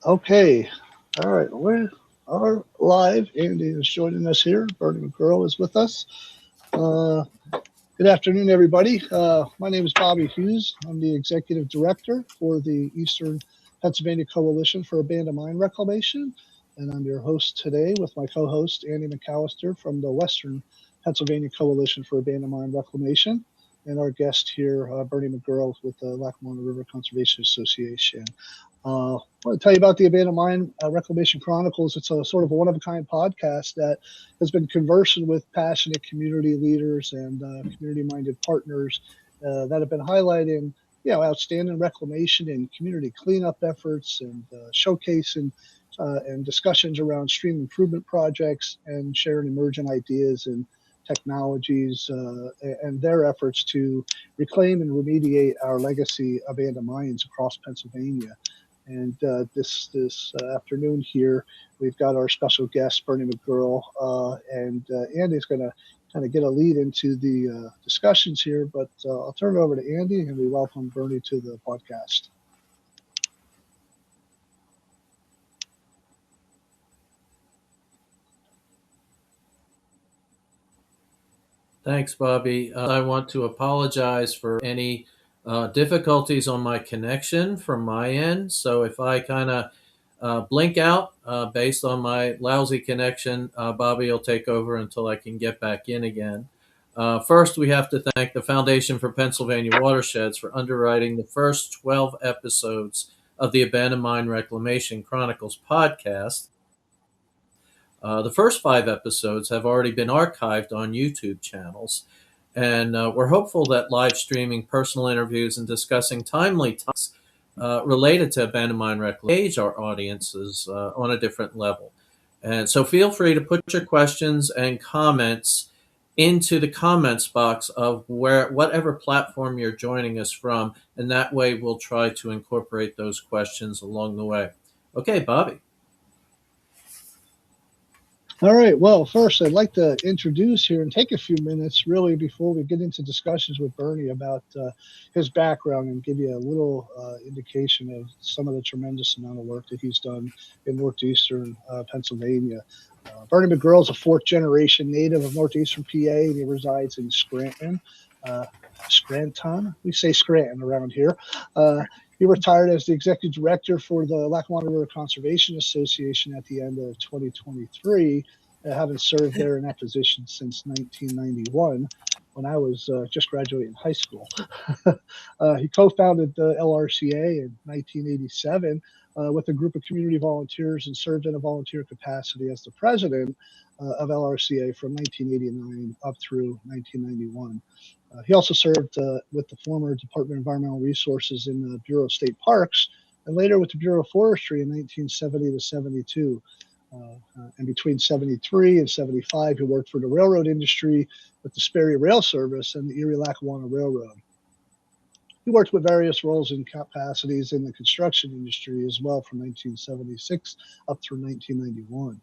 Okay. All right. We are live. Andy is joining us here. Bernie McGurl is with us. Uh, Good afternoon, everybody. My name is Bobby Hughes. I'm the Executive Director for the Eastern Pennsylvania Coalition for Abandoned Mine Reclamation, and I'm your host today with my co-host, Andy McAllister from the Western Pennsylvania Coalition for Abandoned Mine Reclamation, and our guest here, Bernie McGurl with the Lackawanna River Conservation Association. I want to tell you about the Abandoned Mine Reclamation Chronicles. It's a sort of a one-of-a-kind podcast that has been conversing with passionate community leaders and community-minded partners that have been highlighting, outstanding reclamation and community cleanup efforts and showcasing and discussions around stream improvement projects and sharing emergent ideas and technologies and their efforts to reclaim and remediate our legacy abandoned mines across Pennsylvania. And this afternoon here, we've got our special guest, Bernie McGurl, and Andy's going to kind of get a lead into the discussions here, but I'll turn it over to Andy, and we welcome Bernie to the podcast. Thanks, Bobby. I want to apologize for any difficulties on my connection from my end. So if I kind of blink out based on my lousy connection, Bobby will take over until I can get back in again. First, we have to thank the Foundation for Pennsylvania Watersheds for underwriting the first 12 episodes of the Abandoned Mine Reclamation Chronicles podcast. The first 5 episodes have already been archived on YouTube channels, and we're hopeful that live streaming personal interviews and discussing timely topics related to abandoned mine reclamation engage our audiences on a different level. And so feel free to put your questions and comments into the comments box of whatever platform you're joining us from, and that way we'll try to incorporate those questions along the way. Okay, Bobby. All right. Well, first, I'd like to introduce here and take a few minutes, really, before we get into discussions with Bernie about his background and give you a little indication of some of the tremendous amount of work that he's done in northeastern Pennsylvania. Bernie McGurl is a fourth-generation native of northeastern PA, and he resides in Scranton. Scranton? We say Scranton around here. He retired as the executive director for the Lackawanna River Conservation Association at the end of 2023, having served there in that position since 1991, when I was just graduating high school. He co-founded the LRCA in 1987 with a group of community volunteers and served in a volunteer capacity as the president of LRCA from 1989 up through 1991. He also served with the former Department of Environmental Resources in the Bureau of State Parks, and later with the Bureau of Forestry in 1970 to 72. And between 73 and 75, he worked for the railroad industry with the Sperry Rail Service and the Erie-Lackawanna Railroad. He worked with various roles and capacities in the construction industry as well from 1976 up through 1991.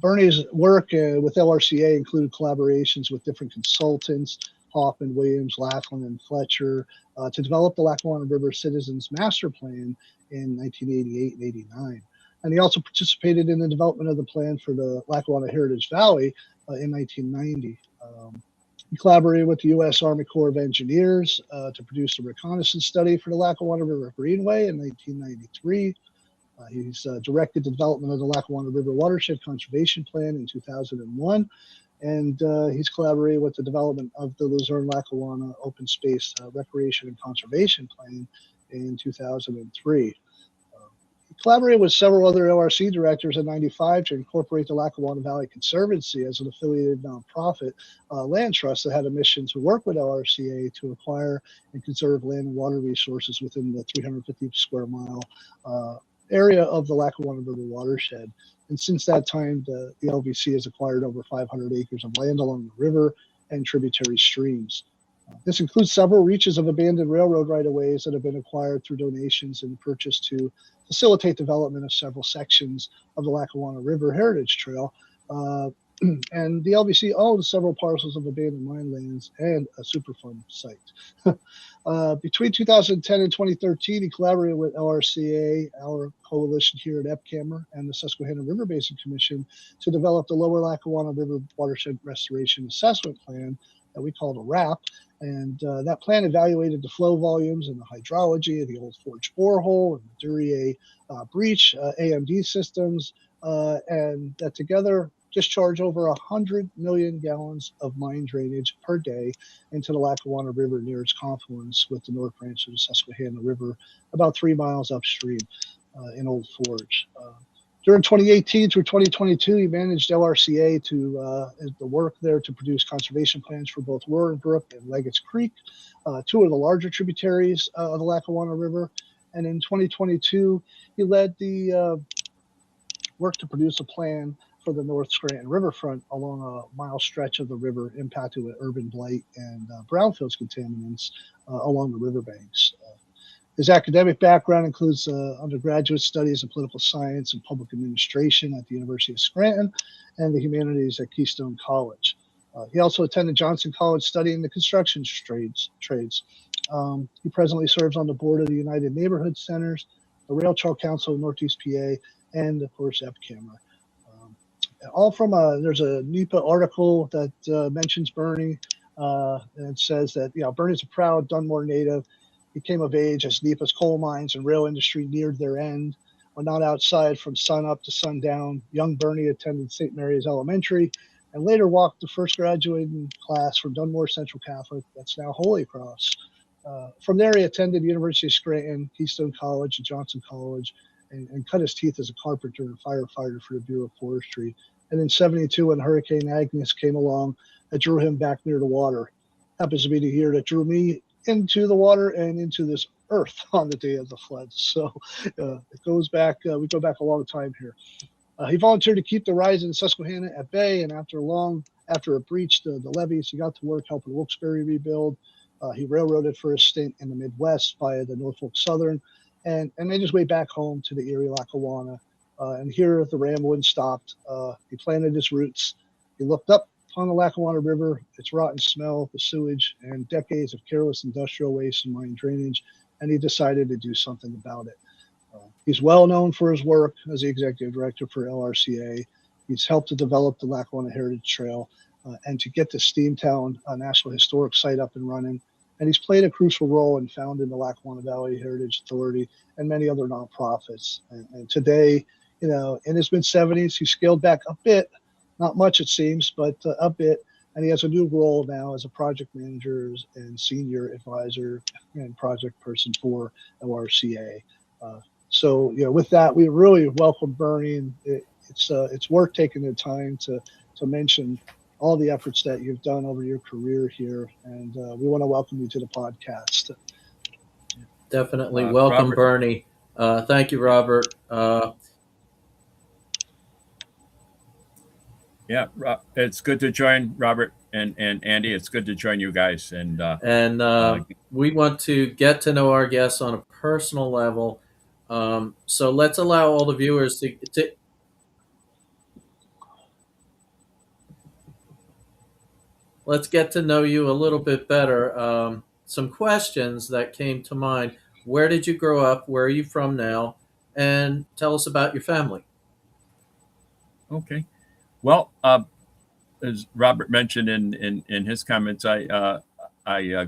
Bernie's work with LRCA included collaborations with different consultants, Hoffman, Williams, Laughlin, and Fletcher, to develop the Lackawanna River Citizens Master Plan in 1988 and 89. And he also participated in the development of the plan for the Lackawanna Heritage Valley in 1990. He collaborated with the U.S. Army Corps of Engineers to produce a reconnaissance study for the Lackawanna River Greenway in 1993. He's directed the development of the Lackawanna River Watershed Conservation Plan in 2001. And he's collaborated with the development of the Luzerne-Lackawanna Open Space Recreation and Conservation Plan in 2003. He collaborated with several other LRC directors in 95 to incorporate the Lackawanna Valley Conservancy as an affiliated nonprofit land trust that had a mission to work with LRCA to acquire and conserve land and water resources within the 350 square mile area of the Lackawanna River watershed. And since that time, the LVC has acquired over 500 acres of land along the river and tributary streams. This includes several reaches of abandoned railroad right-of-ways that have been acquired through donations and purchase to facilitate development of several sections of the Lackawanna River Heritage Trail. And the LBC owns several parcels of abandoned mine lands and a Superfund site. Between 2010 and 2013, he collaborated with LRCA, our coalition here at EPCAMR, and the Susquehanna River Basin Commission to develop the Lower Lackawanna River Watershed Restoration Assessment Plan that we called a RAP. And that plan evaluated the flow volumes and the hydrology of the Old Forge borehole and the Duryea breach, AMD systems, and that together discharge over 100 million gallons of mine drainage per day into the Lackawanna River near its confluence with the North Branch of the Susquehanna River, about 3 miles upstream in Old Forge. During 2018 through 2022, he managed LRCA to the work there to produce conservation plans for both Roaring Brook and Leggett's Creek, two of the larger tributaries of the Lackawanna River. And in 2022, he led the work to produce a plan for the North Scranton riverfront along a mile stretch of the river impacted with urban blight and brownfields contaminants along the riverbanks. His academic background includes undergraduate studies in political science and public administration at the University of Scranton and the humanities at Keystone College. He also attended Johnson College studying the construction trades. He presently serves on the board of the United Neighborhood Centers, the Rail Trail Council of Northeast PA, and of course EPCAMR. All from there's a NEPA article that mentions Bernie, and it says that Bernie's a proud Dunmore native. He came of age as NEPA's coal mines and rail industry neared their end. When not outside from sun up to sundown, young Bernie attended St. Mary's Elementary and later walked the first graduating class from Dunmore Central Catholic, that's now Holy Cross. From there, he attended the University of Scranton, Keystone College, and Johnson College, and cut his teeth as a carpenter and firefighter for the Bureau of Forestry. And in 72, when Hurricane Agnes came along, that drew him back near the water. Happens to be the year that drew me into the water and into this earth on the day of the flood. So it goes back, we go back a long time here. He volunteered to keep the rise in Susquehanna at bay, and after it breached the levees, he got to work helping Wilkes-Barre rebuild. He railroaded for a stint in the Midwest via the Norfolk Southern, and made his way back home to the Erie Lackawanna. And here the rambling stopped. He planted his roots. He looked up on the Lackawanna River, its rotten smell, the sewage, and decades of careless industrial waste and mine drainage, and he decided to do something about it. He's well known for his work as the executive director for LRCA. He's helped to develop the Lackawanna Heritage Trail and to get the Steamtown National Historic Site up and running. And he's played a crucial role in founding the Lackawanna Valley Heritage Authority and many other nonprofits. And today, in his mid-70s, he scaled back a bit, not much it seems, but a bit. And he has a new role now as a project manager and senior advisor and project person for LRCA. So, with that, we really welcome Bernie. And it's worth taking the time to mention all the efforts that you've done over your career here. And we want to welcome you to the podcast. Definitely welcome, Robert. Bernie. Thank you, Robert. Yeah, it's good to join Robert and Andy. It's good to join you guys. And we want to get to know our guests on a personal level. So let's allow all the viewers to let's get to know you a little bit better. Some questions that came to mind. Where did you grow up? Where are you from now? And tell us about your family. Okay. Well, as Robert mentioned in his comments, I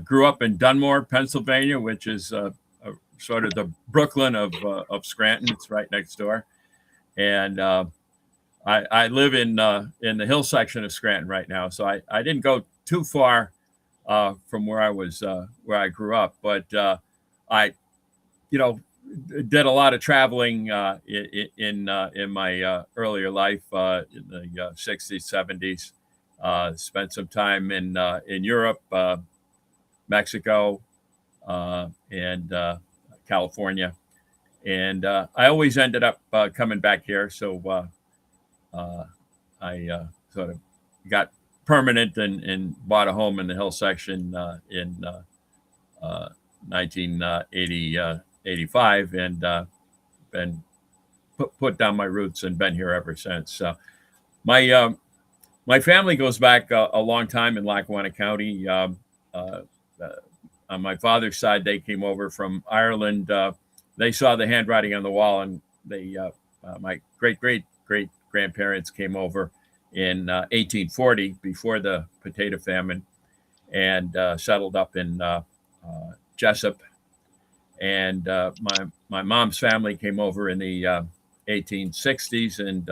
grew up in Dunmore, Pennsylvania, which is sort of the Brooklyn of Scranton. It's right next door, and I live in the hill section of Scranton right now. So I didn't go too far from where I grew up, but I did a lot of traveling in my earlier life in the 60s, 70s. Spent some time in Europe, Mexico, and California, and I always ended up coming back here. So I sort of got permanent and bought a home in the hill section in 1985, and been put down my roots and been here ever since. My my family goes back a long time in Lackawanna County. On my father's side, they came over from Ireland. They saw the handwriting on the wall, and my great grandparents came over in 1840 before the potato famine, and settled up in Jessup. And my mom's family came over in the 1860s and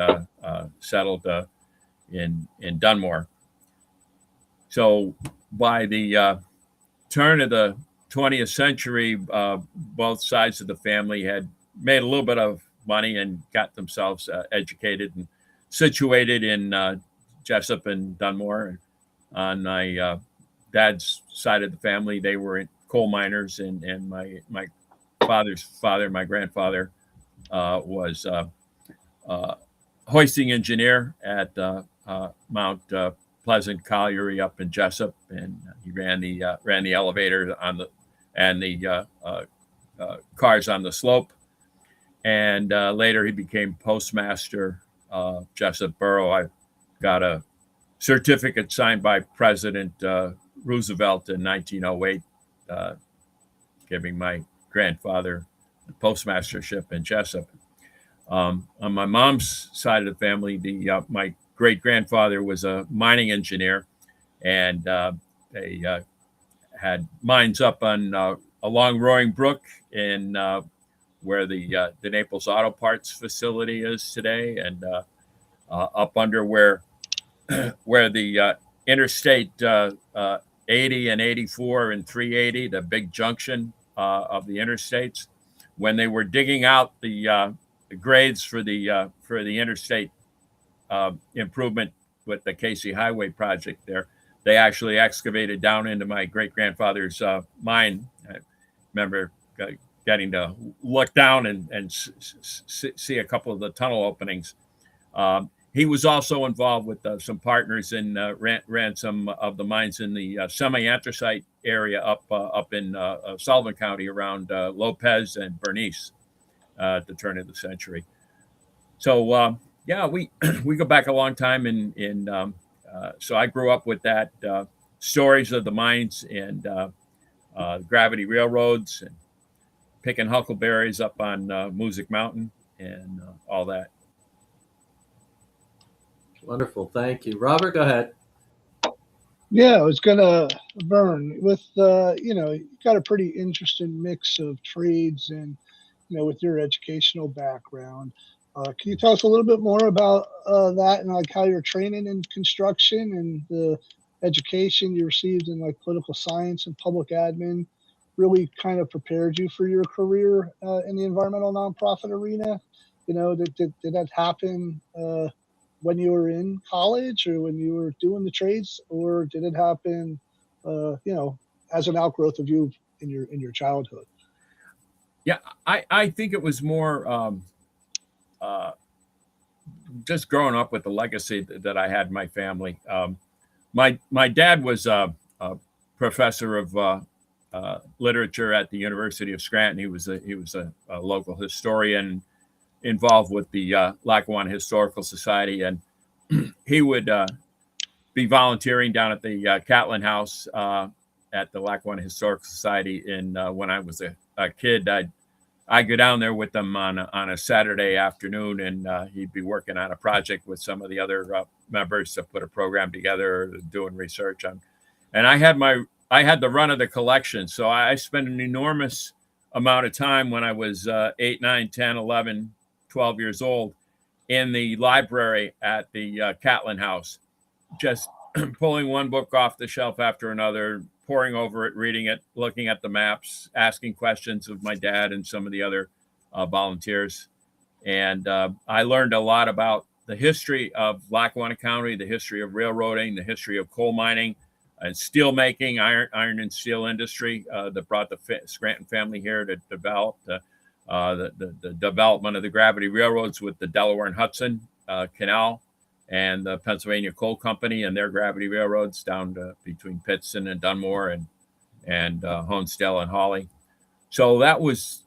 settled in Dunmore. So by the turn of the 20th century, both sides of the family had made a little bit of money and got themselves educated and situated in Jessup and Dunmore. On my dad's side of the family, they were coal miners, and my father's father, my grandfather, was hoisting engineer at Mount Pleasant Colliery up in Jessup, and he ran the elevator on the cars on the slope. And later he became postmaster Jessup Borough. I got a certificate signed by President Roosevelt in 1908, giving my grandfather the postmastership in Jessup. On my mom's side of the family, my great grandfather was a mining engineer, and they had mines up on along Roaring Brook in where the Naples Auto Parts facility is today, and up under where the Interstate 80 and 84 and 380, the big junction of the interstates, when they were digging out the grades for the interstate improvement with the Casey Highway project there, they actually excavated down into my great-grandfather's mine. I remember getting to look down and see a couple of the tunnel openings. He was also involved with some partners and ran some of the mines in the semi-anthracite area up in Sullivan County around Lopez and Bernice at the turn of the century. So yeah, we go back a long time, and so I grew up with that stories of the mines and gravity railroads and picking huckleberries up on Music Mountain and all that. Wonderful. Thank you. Robert, go ahead. Yeah, I was gonna Vern with you got a pretty interesting mix of trades, and with your educational background. Can you tell us a little bit more about that, and like how your training in construction and the education you received in like political science and public admin really kind of prepared you for your career in the environmental nonprofit arena? Did that happen when you were in college or when you were doing the trades, or did it happen, as an outgrowth of you in your childhood? Yeah, I think it was more just growing up with the legacy that I had in my family. My dad was a professor of literature at the University of Scranton. He was a local historian involved with the Lackawanna Historical Society, and he would be volunteering down at the Catlin House at the Lackawanna Historical Society. And when I was a kid, I'd go down there with them on a Saturday afternoon, and he'd be working on a project with some of the other members to put a program together, doing research on. And I had the run of the collection, so I spent an enormous amount of time when I was 8, 9, 10, 11, 12 years old in the library at the Catlin House, just pulling one book off the shelf after another, poring over it, reading it, looking at the maps, asking questions of my dad and some of the other volunteers. And I learned a lot about the history of Lackawanna County, the history of railroading, the history of coal mining and steel making, iron and steel industry that brought the Scranton family here to develop the development of the gravity railroads with the Delaware and Hudson Canal, and the Pennsylvania Coal Company and their gravity railroads down to between Pittston and Dunmore and Honesdale and Hawley. So that was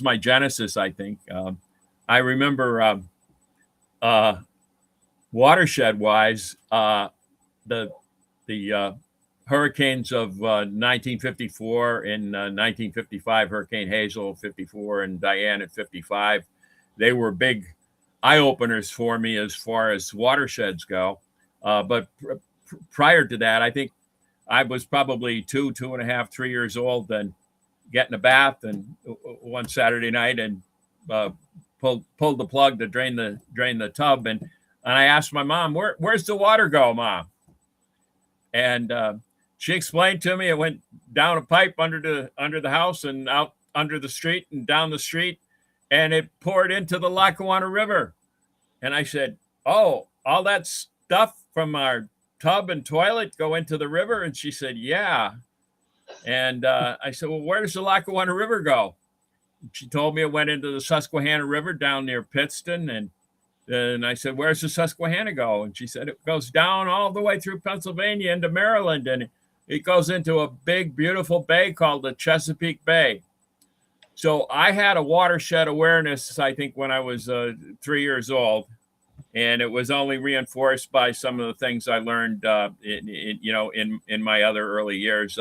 my genesis, I think. I remember watershed wise, the hurricanes of 1954 and 1955, Hurricane Hazel 54 and Diane at 55, they were big eye openers for me as far as watersheds go. But prior to that, I think I was probably 2.5, 3 years old, and getting a bath and one Saturday night and pulled the plug to drain the tub, and I asked my mom, where's the water go, Mom? And she explained to me it went down a pipe under the house and out under the street and down the street, and it poured into the Lackawanna River. And I said, oh, all that stuff from our tub and toilet go into the river? And she said, yeah. And I said, well, where does the Lackawanna River go? She told me it went into the Susquehanna River down near Pittston. And I said, where's the Susquehanna go? And she said, it goes down all the way through Pennsylvania into Maryland. And it goes into a big, beautiful bay called the Chesapeake Bay. So I had a watershed awareness, I think, when I was 3 years old. And it was only reinforced by some of the things I learned, in my other early years,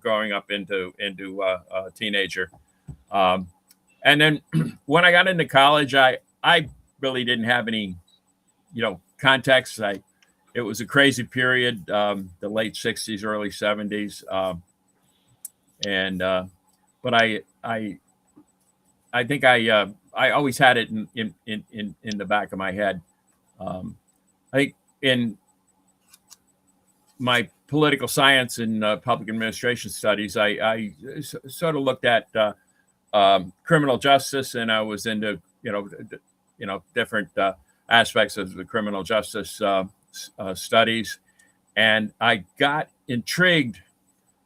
growing up into a teenager. And then when I got into college, I really didn't have any, context. It was a crazy period, the late 60s, early 70s. But I think I always had it in the back of my head. I think in my political science and public administration studies, I sort of looked at criminal justice, and I was into different aspects of the criminal justice studies, and I got intrigued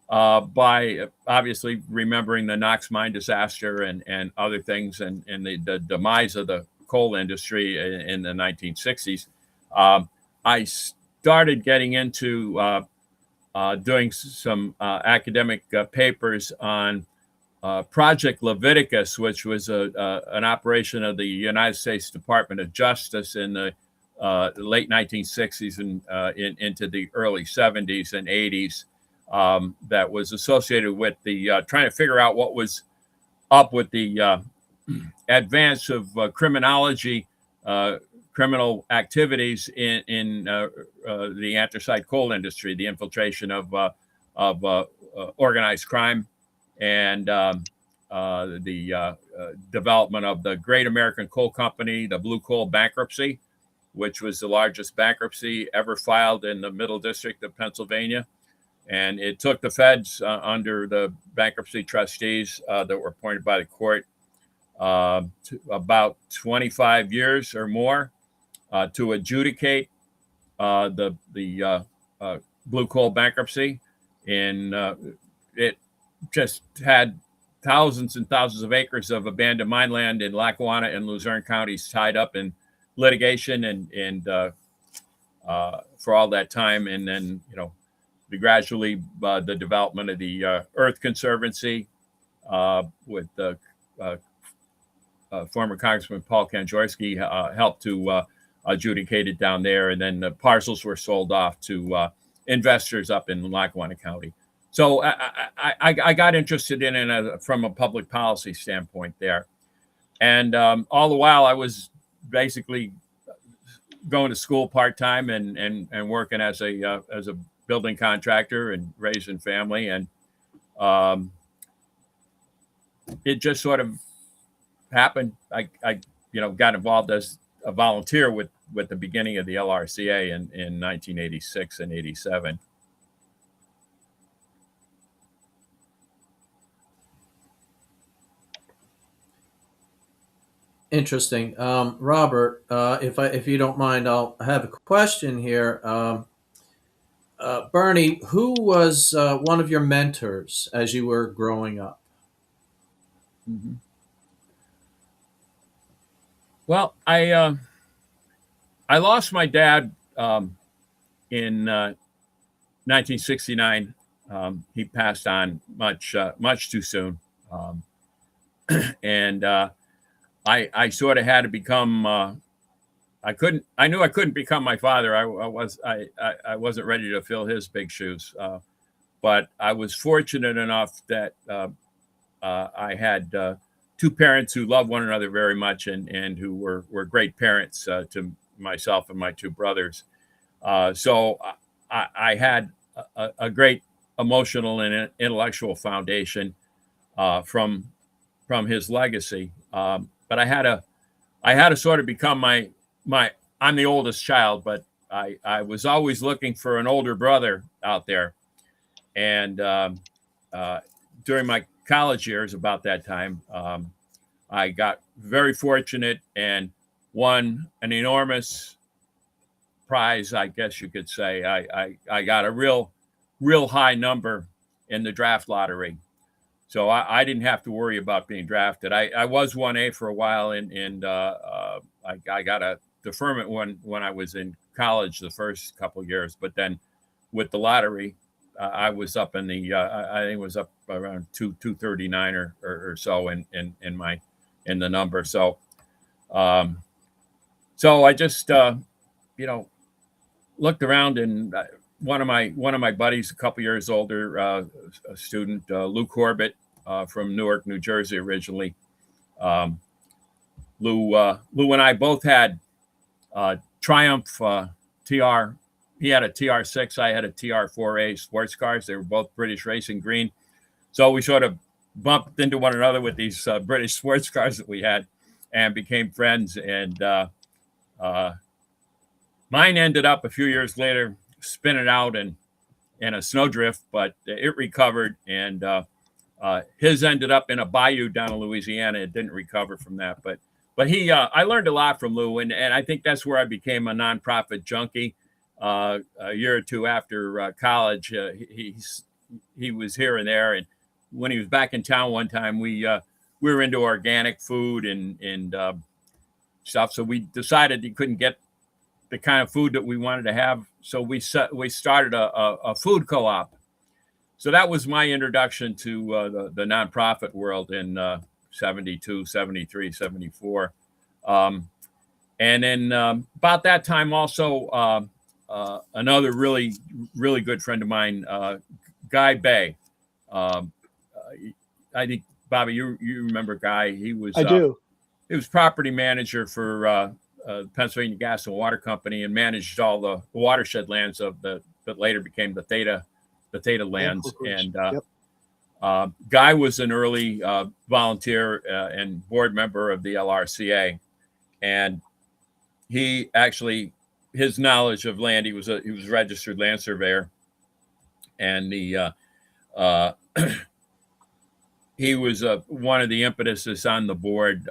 by obviously remembering the Knox mine disaster and other things, and the demise of the coal industry in the 1960s. I started getting into doing some academic papers on Project Leviticus, which was an operation of the United States Department of Justice in the late 1960s and into the early 70s and 80s. That was associated with the trying to figure out what was up with the advance of criminology, criminal activities in the anthracite coal industry, the infiltration of organized crime, and the development of the Great American Coal Company, the Blue Coal bankruptcy, which was the largest bankruptcy ever filed in the Middle District of Pennsylvania. And it took the feds under the bankruptcy trustees that were appointed by the court to about 25 years or more to adjudicate the Blue Coal bankruptcy. And it just had thousands and thousands of acres of abandoned mine land in Lackawanna and Luzerne counties tied up in litigation and for all that time. And then, gradually the development of the Earth Conservancy with the former Congressman Paul Kanjorski helped to adjudicate it down there. And then the parcels were sold off to investors up in Lackawanna County. So I got interested in it from a public policy standpoint there. And all the while I was basically going to school part-time and working as a building contractor and raising family. And it just sort of happened. I got involved as a volunteer with the beginning of the LRCA in 1986 and 87. Interesting. Robert, if you don't mind, I'll have a question here. Bernie, who was one of your mentors as you were growing up? Mm-hmm. Well, I lost my dad in 1969. He passed on much too soon, and I sort of had to become I knew I couldn't become my father. I wasn't ready to fill his big shoes. But I was fortunate enough that I had two parents who loved one another very much and who were great parents to myself and my two brothers. So I had a great emotional and intellectual foundation from his legacy. But I had to sort of become my I'm the oldest child, but I was always looking for an older brother out there. And during my college years, about that time, I got very fortunate and won an enormous prize, I guess you could say. I got a real high number in the draft lottery. So I didn't have to worry about being drafted. I was 1A for a while, and I got a deferment when I was in college the first couple of years. But then with the lottery, I was up in the I think it was up around 239 or so in the number. So so I just looked around, and one of my buddies, a couple years older, a student, Lou Corbett, from Newark, New Jersey, originally. Lou and I both had Triumph TR. He had a TR6. I had a TR4A sports cars. They were both British Racing Green. So we sort of bumped into one another with these British sports cars that we had, and became friends. And mine ended up a few years later spinning out in a snowdrift, but it recovered, and his ended up in a bayou down in Louisiana. It didn't recover from that, but he I learned a lot from Lou, and I think that's where I became a nonprofit junkie. A year or two after college, he was here and there, and when he was back in town one time, we were into organic food and stuff. So we decided he couldn't get the kind of food that we wanted to have. So we started a food co-op. So that was my introduction to the nonprofit world in 72, 73, 74. And then about that time also, another really good friend of mine, Guy Bay. I think, Bobby, you remember Guy. He was I do. He was property manager for Pennsylvania Gas and Water Company, and managed all the watershed lands of that later became the Theta lands. And yep. Guy was an early volunteer and board member of the LRCA, and he actually, his knowledge of land, he was a registered land surveyor, and he was one of the impetuses on the board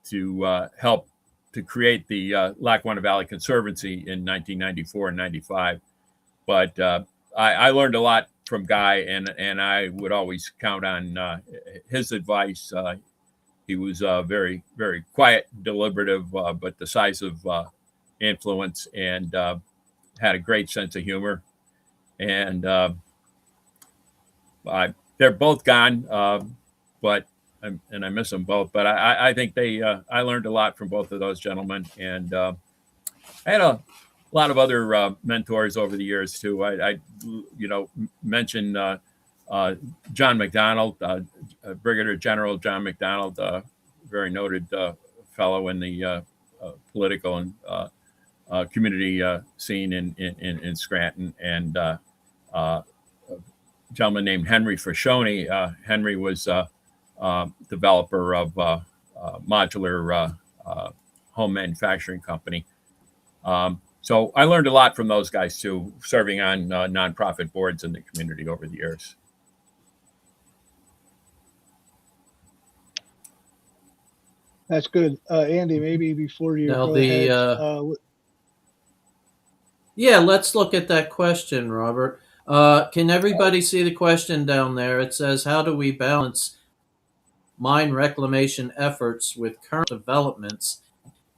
to help to create the Lackawanna Valley Conservancy in 1994 and 95. But I learned a lot from Guy, and I would always count on his advice. He was very, very quiet, deliberative, but decisive influence, and had a great sense of humor. And they're both gone, but I miss them both. But I think I learned a lot from both of those gentlemen, and I had a lot of other mentors over the years too. I mentioned John McDonald, Brigadier General John McDonald, very noted fellow in the political and community scene in Scranton, and a gentleman named Henry Frashoni. Henry was developer of modular home manufacturing company. So I learned a lot from those guys too, serving on nonprofit boards in the community over the years. That's good. Andy, maybe before you Now go ahead. Yeah, let's look at that question, Robert. Can everybody see the question down there? It says, how do we balance mine reclamation efforts with current developments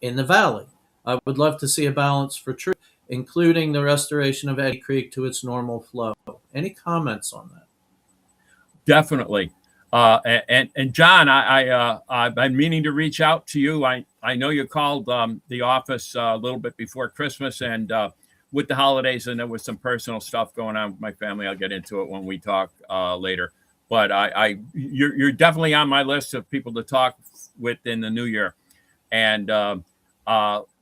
in the valley? I would love to see a balance for truth, including the restoration of Eddy Creek to its normal flow. Any comments on that? Definitely. And John, I've been meaning to reach out to you. I know you called the office a little bit before Christmas and with the holidays, and there was some personal stuff going on with my family. I'll get into it when we talk later. But you're definitely on my list of people to talk with in the new year. And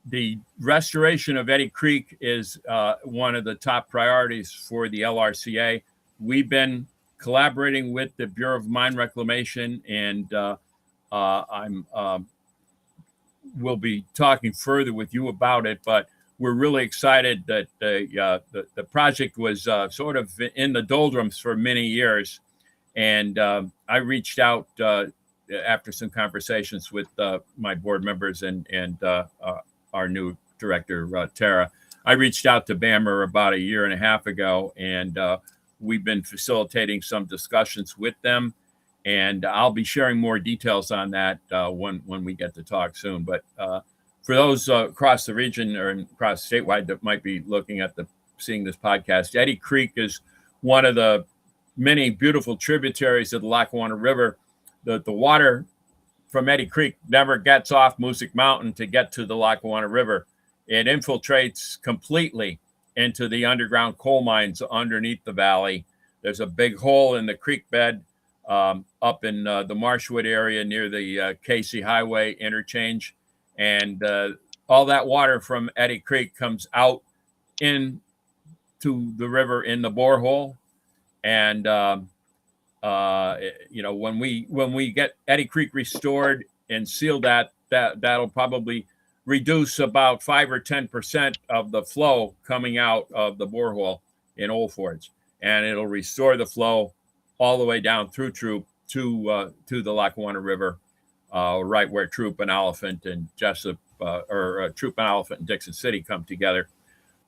the restoration of Eddy Creek is one of the top priorities for the LRCA. We've been collaborating with the Bureau of Mine Reclamation, and we'll be talking further with you about it. But we're really excited that the project was sort of in the doldrums for many years. And I reached out after some conversations with my board members and our new director, Tara. I reached out to BAMR about a year and a half ago, and we've been facilitating some discussions with them. And I'll be sharing more details on that when we get to talk soon. But for those across the region or across statewide that might be looking at seeing this podcast, Eddy Creek is one of the many beautiful tributaries of the Lackawanna River. The water from Eddy Creek never gets off Moosic Mountain to get to the Lackawanna River. It infiltrates completely into the underground coal mines underneath the valley. There's a big hole in the creek bed up in the Marshwood area near the Casey Highway interchange. And all that water from Eddy Creek comes out into the river in the borehole. And when we get Eddy Creek restored and sealed, that'll probably reduce about 5 or 10% of the flow coming out of the borehole in Old Forge, and it'll restore the flow all the way down through Troop to the Lackawanna River, right where Troop and Elephant and Jessup Troop and Elephant and Dixon City come together.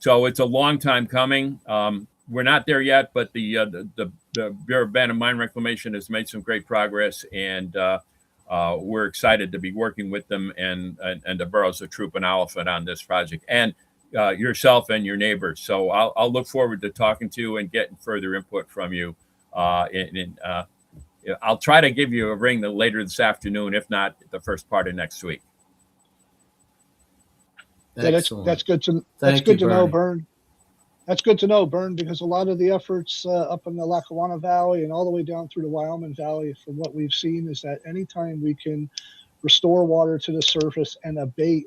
So it's a long time coming. We're not there yet, but the Bureau of Abandoned Mine Reclamation has made some great progress, and we're excited to be working with them and the boroughs of Troop and Elephant on this project, and yourself and your neighbors. So I'll look forward to talking to you and getting further input from you. I'll try to give you a ring later this afternoon, if not the first part of next week. Yeah, that's good to know, Bern. That's good to know, Bern, because a lot of the efforts up in the Lackawanna Valley and all the way down through the Wyoming Valley, from what we've seen, is that anytime we can restore water to the surface and abate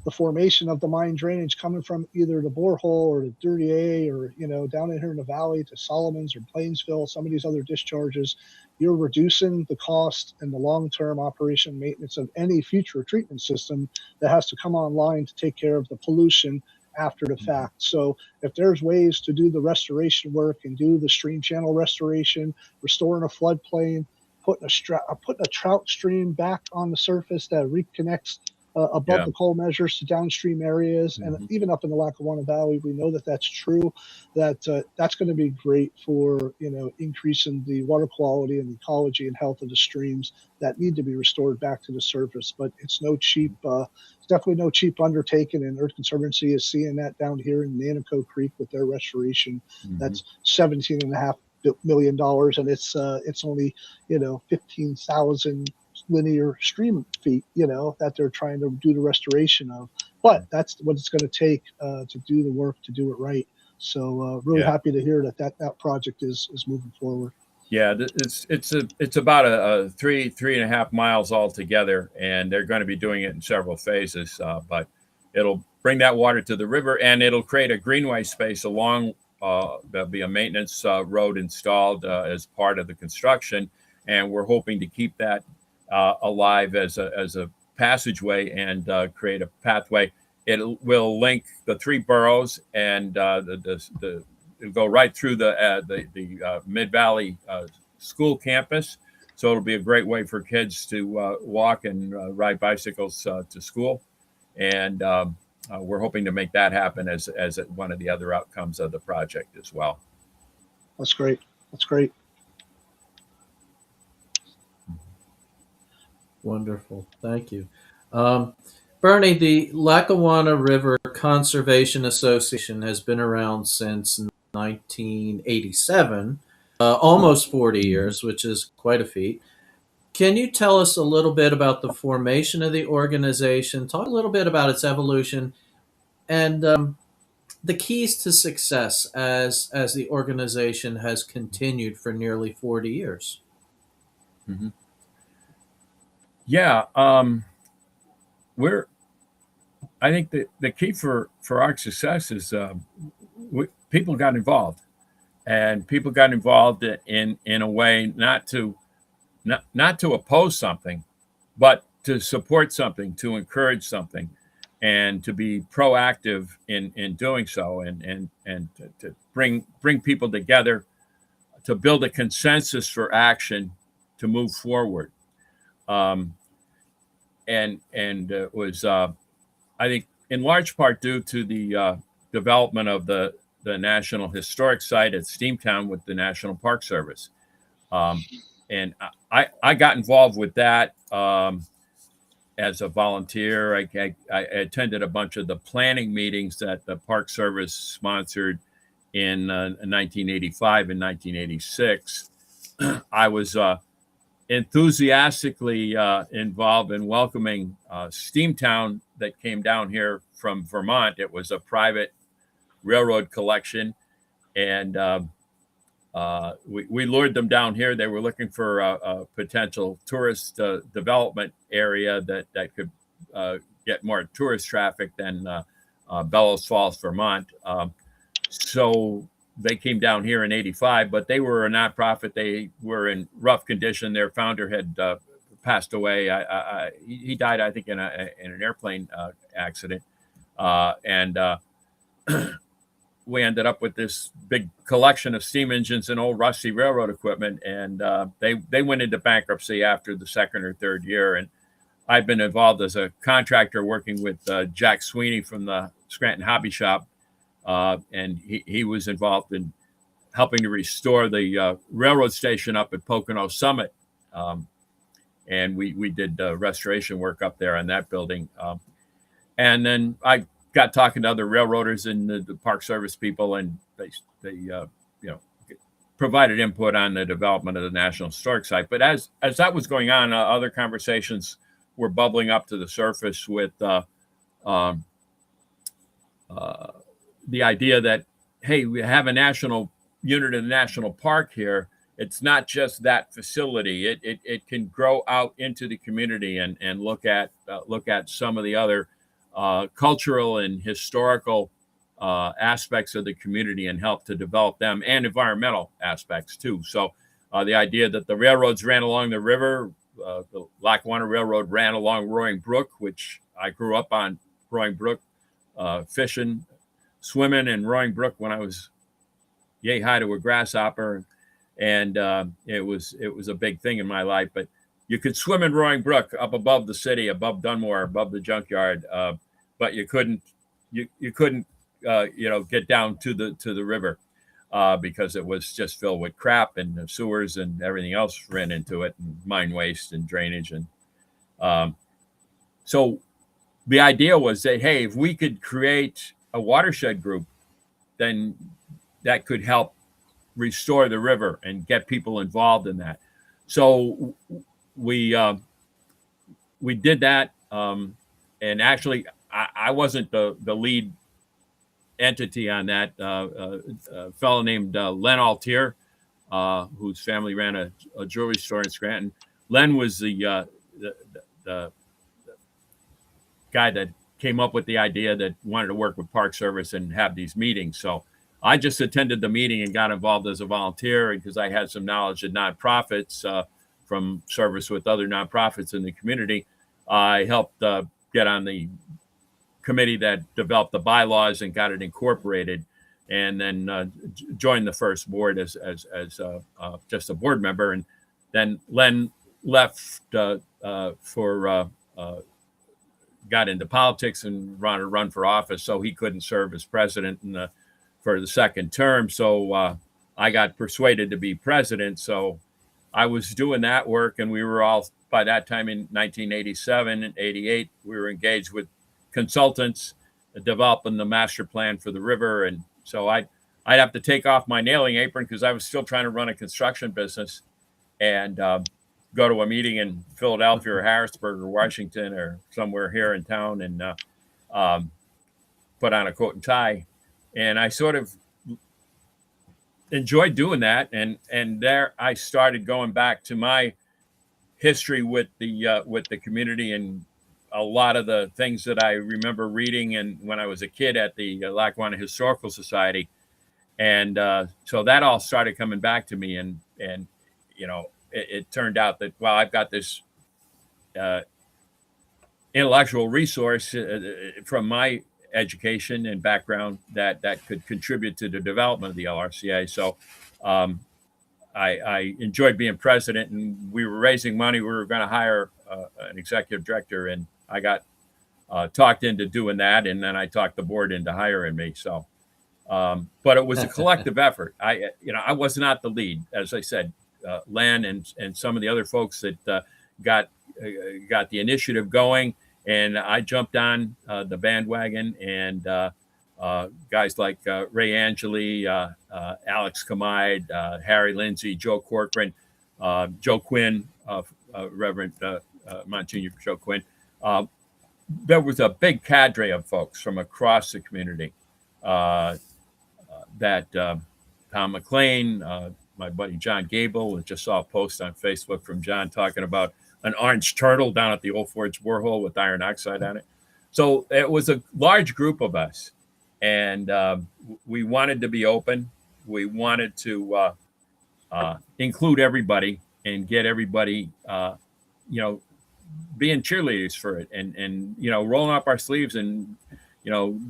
the formation of the mine drainage coming from either the borehole or the Dirty A, or down in here in the valley to Solomons or Plainsville, some of these other discharges, you're reducing the cost and the long-term operation and maintenance of any future treatment system that has to come online to take care of the pollution after the fact. So if there's ways to do the restoration work and do the stream channel restoration, restoring a floodplain, putting a trout stream back on the surface that reconnects above the coal measures to downstream areas, and even up in the Lackawanna Valley, we know that that's true. That's going to be great for increasing the water quality and ecology and health of the streams that need to be restored back to the surface. But it's it's definitely no cheap undertaking, and Earth Conservancy is seeing that down here in Nanaco Creek with their restoration. That's $17.5 million, and it's only 15,000 linear stream feet that they're trying to do the restoration of, but that's what it's going to take to do the work, to do it right. So really happy to hear that project is moving forward. It's about a 3.5 miles altogether, and they're going to be doing it in several phases, but it'll bring that water to the river, and it'll create a greenway space along. There'll be a maintenance road installed as part of the construction, and we're hoping to keep that alive as a passageway and create a pathway. It will link the three boroughs, and it'll go right through the Mid Valley school campus. So it'll be a great way for kids to walk and ride bicycles to school, and we're hoping to make that happen as one of the other outcomes of the project as well. That's great. That's great. Wonderful. Thank you. Bernie, the Lackawanna River Conservation Association has been around since 1987, almost 40 years, which is quite a feat. Can you tell us a little bit about the formation of the organization? Talk a little bit about its evolution and the keys to success as the organization has continued for nearly 40 years. Mhm. Yeah, we're. I think the key for our success is people got involved, and people got involved in a way not to oppose something, but to support something, to encourage something, and to be proactive in doing so, and to bring people together to build a consensus for action to move forward. Um, and it was I think in large part due to the development of the National Historic Site at Steamtown with the National Park Service. Um, and I got involved with that as a volunteer. I attended a bunch of the planning meetings that the Park Service sponsored in 1985 and 1986. I was enthusiastically involved in welcoming Steamtown that came down here from Vermont. It was a private railroad collection, and we lured them down here. They were looking for a potential tourist development area that could get more tourist traffic than Bellows Falls, Vermont. So they came down here in '85, but they were a nonprofit. They were in rough condition. Their founder had passed away. He died, I think, in an airplane accident, and we ended up with this big collection of steam engines and old rusty railroad equipment. And they went into bankruptcy after the second or third year. And I've been involved as a contractor working with Jack Sweeney from the Scranton Hobby Shop. And he was involved in helping to restore the railroad station up at Pocono Summit. And we did restoration work up there on that building. And then I got talking to other railroaders and the Park Service people, and they provided input on the development of the National Historic Site. But as that was going on, other conversations were bubbling up to the surface with the idea that, hey, we have a national unit in the national park here. It's not just that facility. It can grow out into the community and look at some of the other cultural and historical aspects of the community and help to develop them, and environmental aspects too. So the idea that the railroads ran along the river, the Lackawanna Railroad ran along Roaring Brook, which I grew up on Roaring Brook, fishing, swimming in Roaring Brook when I was yay high to a grasshopper, and it was a big thing in my life. But you could swim in Roaring Brook up above the city, above Dunmore, above the junkyard, but you couldn't get down to the river because it was just filled with crap, and the sewers and everything else ran into it, and mine waste and drainage. And so the idea was that, hey, if we could create a watershed group, then that could help restore the river and get people involved in that. So we did that, and actually I wasn't the lead entity on that. A fellow named Len Altier, whose family ran a jewelry store in Scranton. Len was the guy that came up with the idea that wanted to work with Park Service and have these meetings. So I just attended the meeting and got involved as a volunteer because I had some knowledge of nonprofits from service with other nonprofits in the community. I helped get on the committee that developed the bylaws and got it incorporated, and then joined the first board as just a board member. And then Len left got into politics and wanted to run for office, so he couldn't serve as president for the second term. So I got persuaded to be president. So I was doing that work, and we were all, by that time in 1987 and 88, we were engaged with consultants developing the master plan for the river. And so I'd have to take off my nailing apron because I was still trying to run a construction business. And go to a meeting in Philadelphia or Harrisburg or Washington or somewhere here in town and put on a coat and tie. And I sort of enjoyed doing that. And there I started going back to my history with the community and a lot of the things that I remember reading and when I was a kid at the Lackawanna Historical Society. And so that all started coming back to me. And you know, it turned out that, well, I've got this intellectual resource from my education and background that could contribute to the development of the LRCA. So I enjoyed being president, and we were raising money. We were going to hire an executive director, and I got talked into doing that, and then I talked the board into hiring me. So, but it was a collective effort. I was not the lead, as I said. Len and some of the other folks that got the initiative going, and I jumped on the bandwagon. And guys like Ray Angeli, Alex Kamide, Harry Lindsay, Joe Corcoran, Joe Quinn, Reverend Monsignor Joe Quinn. There was a big cadre of folks from across the community that Tom McLean, my buddy John Gable, just saw a post on Facebook from John talking about an orange turtle down at the Old Forge borehole with iron oxide on it. So it was a large group of us, and we wanted to be open. We wanted to include everybody and get everybody, being cheerleaders for it, and rolling up our sleeves and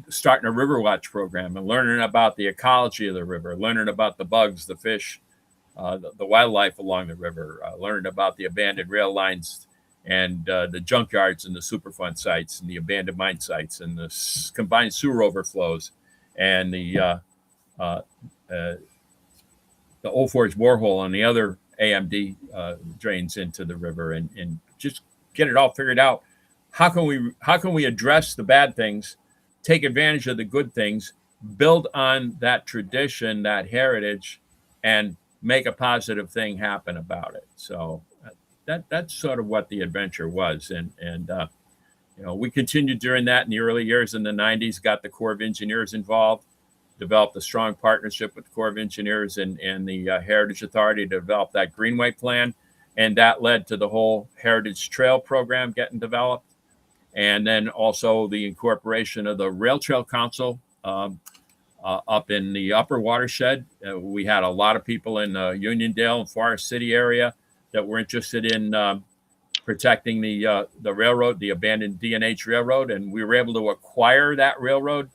starting a river watch program and learning about the ecology of the river, learning about the bugs, the fish, the wildlife along the river, learning about the abandoned rail lines and the junkyards and the Superfund sites and the abandoned mine sites and the combined sewer overflows and the Old Forge borehole and the other AMD drains into the river, and just get it all figured out. How can we address the bad things, take advantage of the good things, build on that tradition, that heritage, and make a positive thing happen about it. So that's sort of what the adventure was. And we continued during that in the early years in the 90s, got the Corps of Engineers involved, developed a strong partnership with the Corps of Engineers and the Heritage Authority to develop that Greenway plan. And that led to the whole Heritage Trail program getting developed. And then also the incorporation of the Rail Trail Council up in the upper watershed. We had a lot of people in the Uniondale and Forest City area that were interested in protecting the railroad, the abandoned D&H Railroad. And we were able to acquire that railroad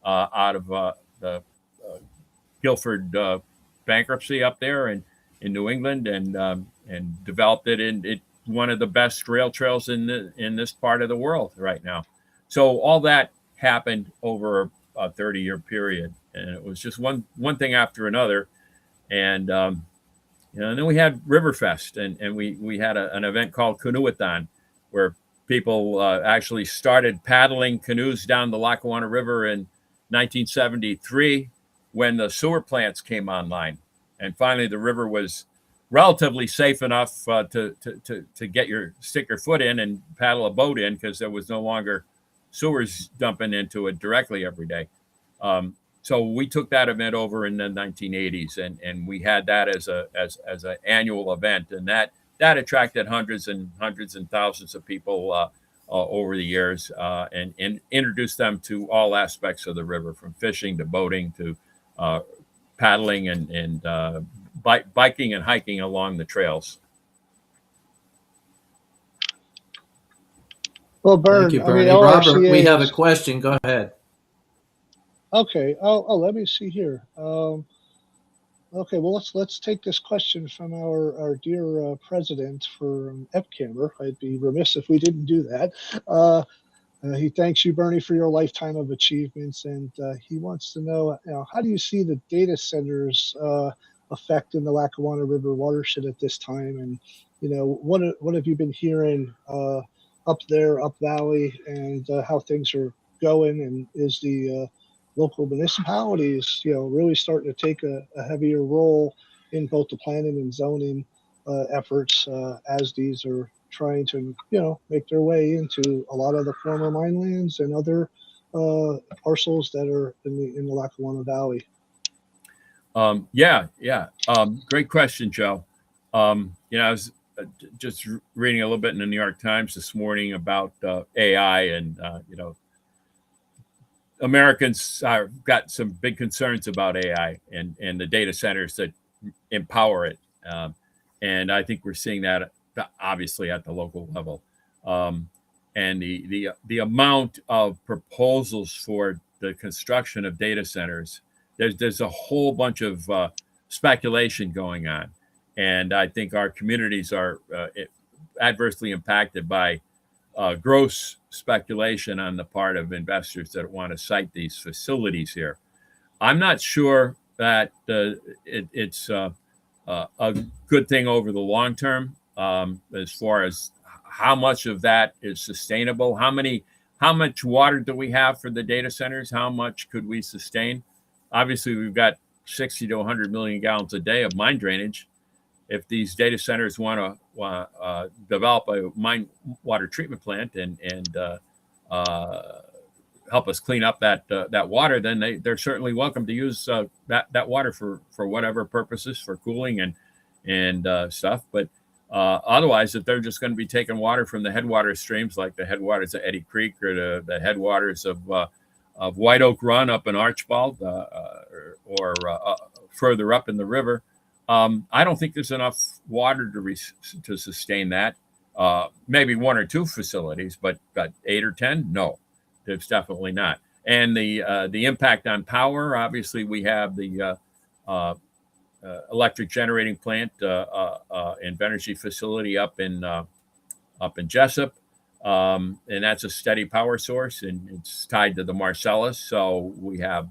out of the Guilford bankruptcy up there in New England, and developed it in one of the best rail trails in this part of the world right now. So all that happened over a 30-year period, and it was just one thing after another. And and then we had Riverfest, and we had an event called Canoeathon, where people actually started paddling canoes down the Lackawanna River in 1973 when the sewer plants came online, and finally the river was relatively safe enough to stick your foot in and paddle a boat in, because there was no longer sewers dumping into it directly every day. So we took that event over in the 1980s, and we had that as an annual event, and that attracted hundreds and thousands of people over the years, and introduced them to all aspects of the river, from fishing to boating to paddling and biking and hiking along the trails. Well, Bern, Thank you, Bernie. LRCA Robert, we have a question. Go ahead. Okay. Oh, let me see here. Okay. Well, let's take this question from our dear president for EPCAMR. I'd be remiss if we didn't do that. He thanks you, Bernie, for your lifetime of achievements, and he wants to know, how do you see the data centers affecting the Lackawanna River watershed at this time, and what have you been hearing up there, up valley, and how things are going, and is the local municipalities really starting to take a heavier role in both the planning and zoning efforts as these are trying to, make their way into a lot of the former mine lands and other parcels that are in the Lackawanna Valley. Great question, Joe. I was just reading a little bit in the New York Times this morning about AI, and Americans have got some big concerns about AI and the data centers that empower it. And I think we're seeing that obviously at the local level. And the amount of proposals for the construction of data centers, there's a whole bunch of speculation going on. And I think our communities are adversely impacted by gross speculation on the part of investors that want to site these facilities here. I'm not sure that it's a good thing over the long term, as far as how much of that is sustainable. How much water do we have for the data centers? How much could we sustain? Obviously, we've got 60 to 100 million gallons a day of mine drainage. If these data centers want to develop a mine water treatment plant and help us clean up that water, then they're certainly welcome to use that water for whatever purposes, for cooling and stuff. But otherwise, if they're just going to be taking water from the headwater streams, like the headwaters of Eddy Creek or the headwaters of White Oak Run up in Archibald, or further up in the river, I don't think there's enough water to sustain that. Maybe one or two facilities, but 8 or 10, no, there's definitely not. And the impact on power, obviously, we have the electric generating plant and Venergy facility up in Jessup, and that's a steady power source, and it's tied to the Marcellus. So we have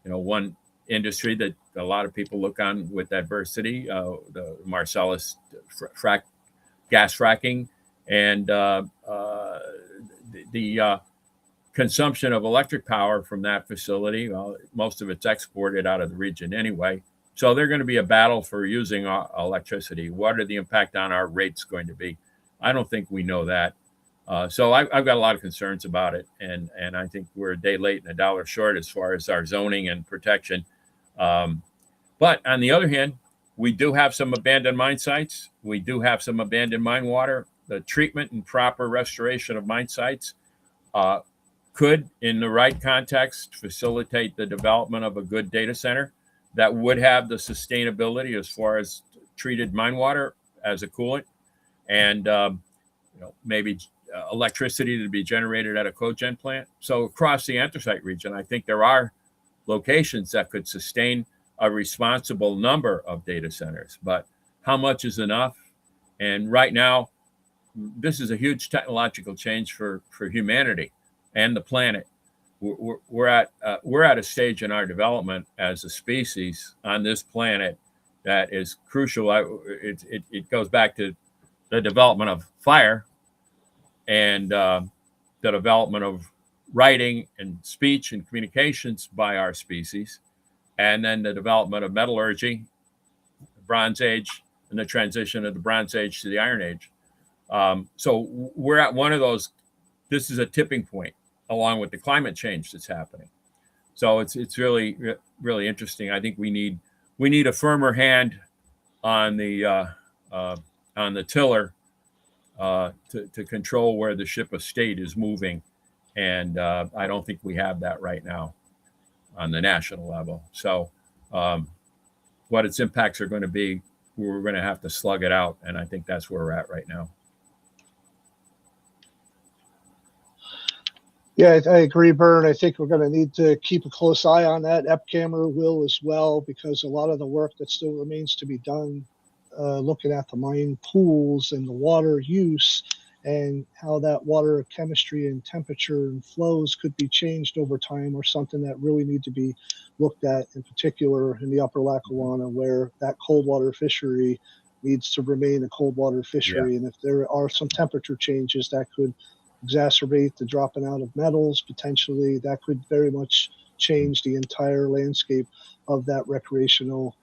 one industry that a lot of people look on with adversity, the Marcellus gas fracking, and the consumption of electric power from that facility. Well, most of it's exported out of the region anyway. So they're going to be a battle for using electricity. What are the impact on our rates going to be? I don't think we know that. So I've got a lot of concerns about it, and I think we're a day late and a dollar short as far as our zoning and protection. But on the other hand, we do have some abandoned mine sites. We do have some abandoned mine water. The treatment and proper restoration of mine sites could, in the right context, facilitate the development of a good data center that would have the sustainability as far as treated mine water as a coolant, and maybe electricity to be generated at a cogen plant. So across the anthracite region, I think there are locations that could sustain a responsible number of data centers. But how much is enough? And right now, this is a huge technological change for humanity and the planet. We're at a stage in our development as a species on this planet that is crucial. It goes back to the development of fire and the development of writing and speech and communications by our species, and then the development of metallurgy, the Bronze Age, and the transition of the Bronze Age to the Iron Age. So we're at one of those. This is a tipping point, along with the climate change that's happening. So it's really, really interesting. I think we need a firmer hand on the tiller to control where the ship of state is moving, and I don't think we have that right now on the national level. So what its impacts are going to be, we're going to have to slug it out, and I think that's where we're at right now. Yeah, I agree, Bern. I think we're going to need to keep a close eye on that. EPCAMR will as well, because a lot of the work that still remains to be done, looking at the mine pools and the water use and how that water chemistry and temperature and flows could be changed over time, or something that really need to be looked at, in particular in the upper Lackawanna, where that cold water fishery needs to remain a cold water fishery. Yeah. And if there are some temperature changes that could exacerbate the dropping out of metals, potentially that could very much change the entire landscape of that recreational,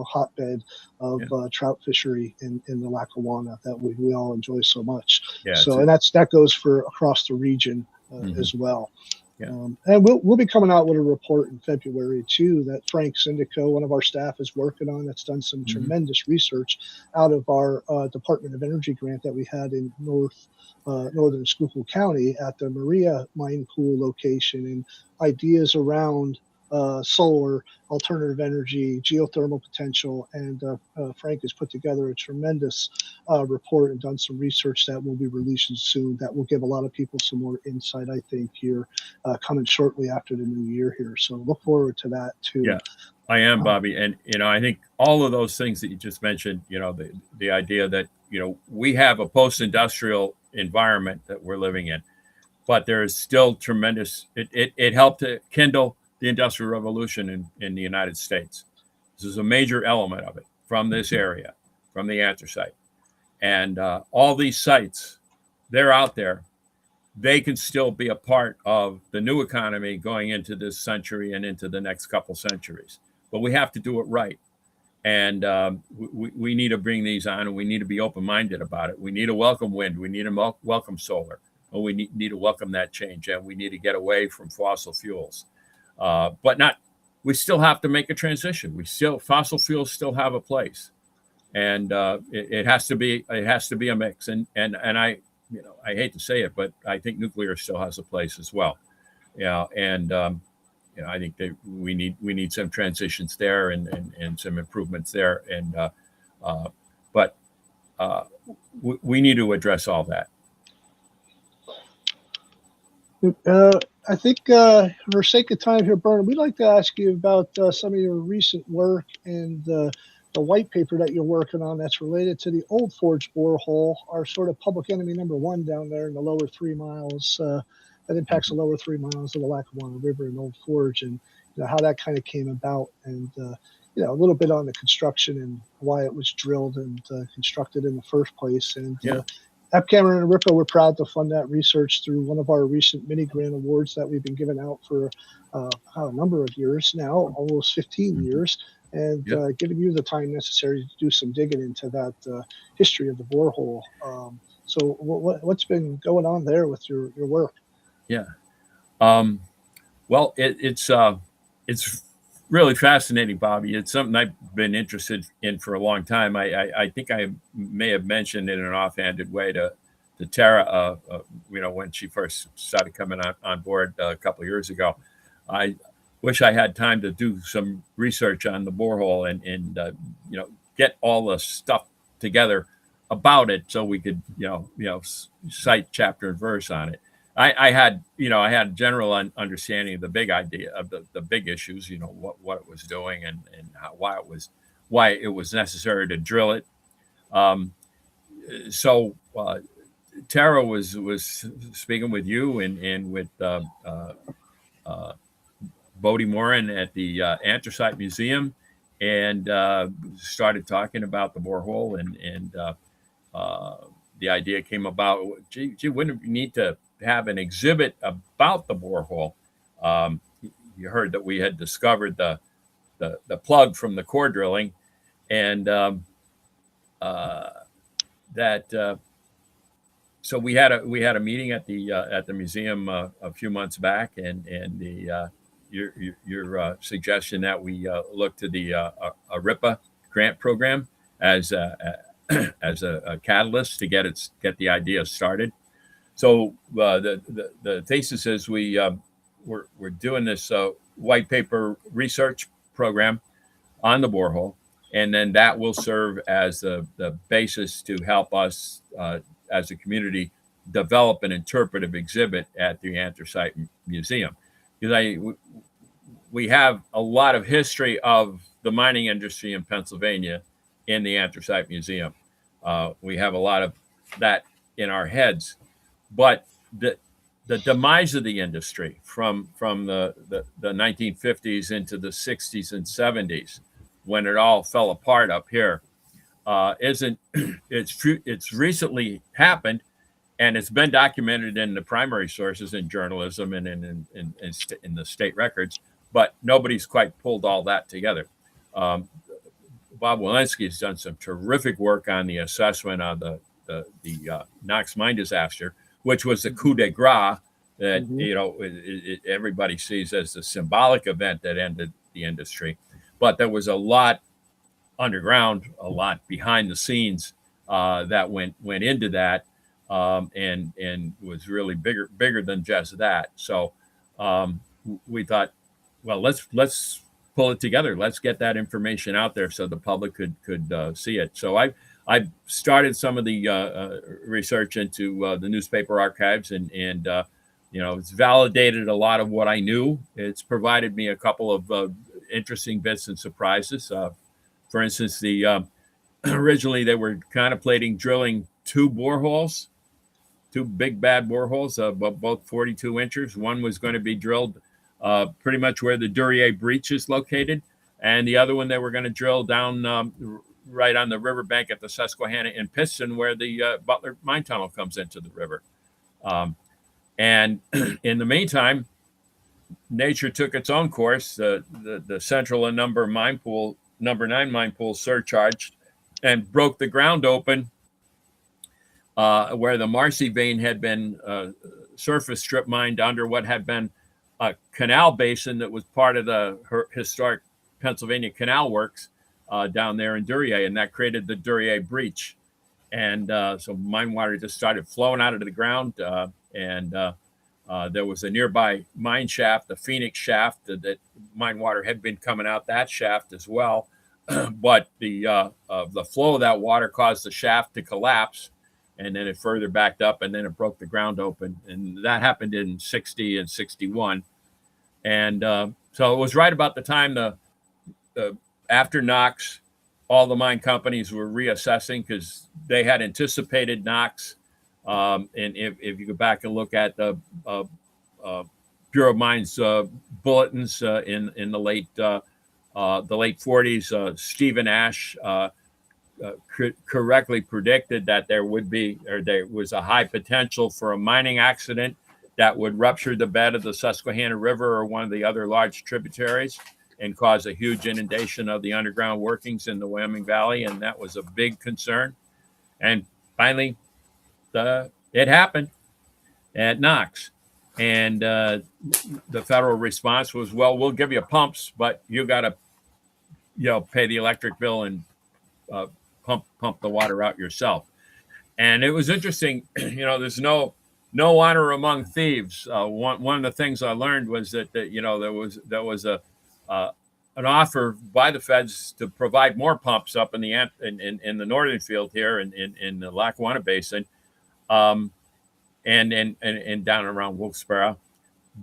hotbed of trout fishery in the Lackawanna that we all enjoy so much. Yeah, so, and that goes for across the region as well. Yeah. And we'll be coming out with a report in February too that Frank Syndico, one of our staff, is working on. That's done some tremendous research out of our Department of Energy grant that we had in northern Schuylkill County at the Maria mine pool location, and ideas around solar, alternative energy, geothermal potential. And Frank has put together a tremendous report and done some research that will be releasing soon that will give a lot of people some more insight, I think, here coming shortly after the new year here. So look forward to that too. Yeah, I am, Bobby. And, I think all of those things that you just mentioned, the idea that, we have a post-industrial environment that we're living in, but there is still tremendous, it helped to kindle the Industrial Revolution in the United States. This is a major element of it from this area, from the anthracite. And all these sites, they're out there. They can still be a part of the new economy going into this century and into the next couple centuries. But we have to do it right. And we need to bring these on, and we need to be open-minded about it. We need to welcome wind. We need to welcome solar. And we need to welcome that change. And we need to get away from fossil fuels. We still have to make a transition. Fossil fuels still have a place. And it has to be a mix. And I hate to say it, but I think nuclear still has a place as well. I think that we need some transitions there and some improvements there. But we need to address all that. I think for sake of time here, Bernard, we'd like to ask you about some of your recent work and the white paper that you're working on that's related to the Old Forge borehole, our sort of public enemy number one down there in the lower 3 miles that impacts the lower 3 miles of the Lackawanna River and Old Forge, and how that kind of came about, and a little bit on the construction and why it was drilled and constructed in the first place. And App Cameron and RIPA, we're proud to fund that research through one of our recent mini grant awards that we've been giving out for a number of years now, almost 15 years, and giving you the time necessary to do some digging into that history of the borehole. So what's been going on there with your work? Yeah. Well, it's really fascinating, Bobby. It's something I've been interested in for a long time. I think I may have mentioned in an offhanded way to Tara, when she first started coming on board a couple of years ago. I wish I had time to do some research on the borehole and get all the stuff together about it so we could cite chapter and verse on it. I had general understanding of the big idea of the big issues, what it was doing and why it was necessary to drill it. So Tara was speaking with you and with Bodie Morin at the Anthracite Museum, and started talking about the borehole, and the idea came about. Gee, wouldn't we need to have an exhibit about the borehole? You heard that we had discovered the plug from the core drilling, and so we had a meeting at the museum a few months back, and your suggestion that we look to the RIPA grant program as a catalyst to get the idea started. So the thesis is we're doing this white paper research program on the borehole, and then that will serve as the basis to help us as a community develop an interpretive exhibit at the Anthracite Museum. Because we have a lot of history of the mining industry in Pennsylvania in the Anthracite Museum. We have a lot of that in our heads. But the demise of the industry from the 1950s into the 60s and 70s, when it all fell apart up here, it's recently happened, and it's been documented in the primary sources in journalism and in the state records. but nobody's quite pulled all that together. Bob Walensky has done some terrific work on the assessment of the Knox mine disaster, which was the coup de grace that everybody sees as the symbolic event that ended the industry. But there was a lot underground, a lot behind the scenes that went into that, and was really bigger than just that. So we thought, well, let's pull it together. Let's get that information out there so the public could see it. So I started some of the research into the newspaper archives, and it's validated a lot of what I knew. It's provided me a couple of interesting bits and surprises. For instance, originally they were contemplating drilling two big bad boreholes, both 42 inches. One was going to be drilled pretty much where the Duryea Breach is located, and the other one they were going to drill down right on the riverbank at the Susquehanna in Piston, where the Butler Mine Tunnel comes into the river. And in the meantime, nature took its own course. The Central and Number 9 mine pool surcharged and broke the ground open where the Marcy vein had been surface strip mined under what had been a canal basin that was part of the historic Pennsylvania Canal Works down there in Duryea, and that created the Duryea Breach. And so mine water just started flowing out of the ground, and there was a nearby mine shaft, the Phoenix shaft, that mine water had been coming out that shaft as well. But the flow of that water caused the shaft to collapse, and then it further backed up, and then it broke the ground open. And that happened in 60 and 61. And so it was right about the time after Knox, all the mine companies were reassessing because they had anticipated Knox. And if you go back and look at the Bureau of Mines bulletins in the late 40s, Stephen Ash correctly predicted that there was a high potential for a mining accident that would rupture the bed of the Susquehanna River or one of the other large tributaries and cause a huge inundation of the underground workings in the Wyoming Valley. And that was a big concern. And finally, it happened at Knox. And the federal response was, well, we'll give you pumps, but you got to, pay the electric bill and pump the water out yourself. And it was interesting, there's no honor among thieves. One of the things I learned was that there was an offer by the feds to provide more pumps up in the northern field here in the Lackawanna Basin, and down around Wilkes-Barre.